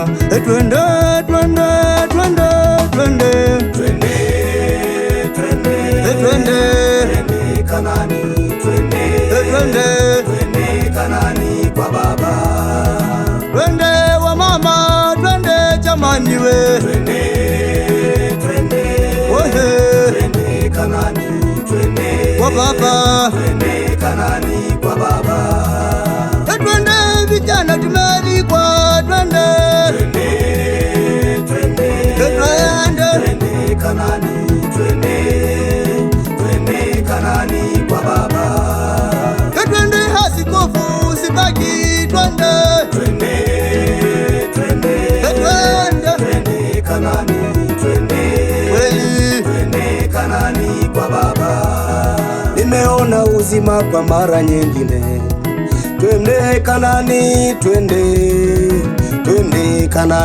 Twende, twende, twende, twende, twende, twende, twende Kanaani, twende, twende, twende Kanaani kwa baba. Twende wa mama, twende jamani we, twende, twende, twende Kanaani, twende kwa baba, twende Kanaani kwa baba. Twende vijana tumealikwa, twende, twende, twende, twende Kanaani, twende, twende Kanaani kwa baba. Twende askofu Sibaki, twende, twende, twende, twende, twende Kanaani, twende, twende Kanaani kwa baba. Nimeona uzima kwa mara nyingine. Twende Kanaani, twende, twende Kanaani.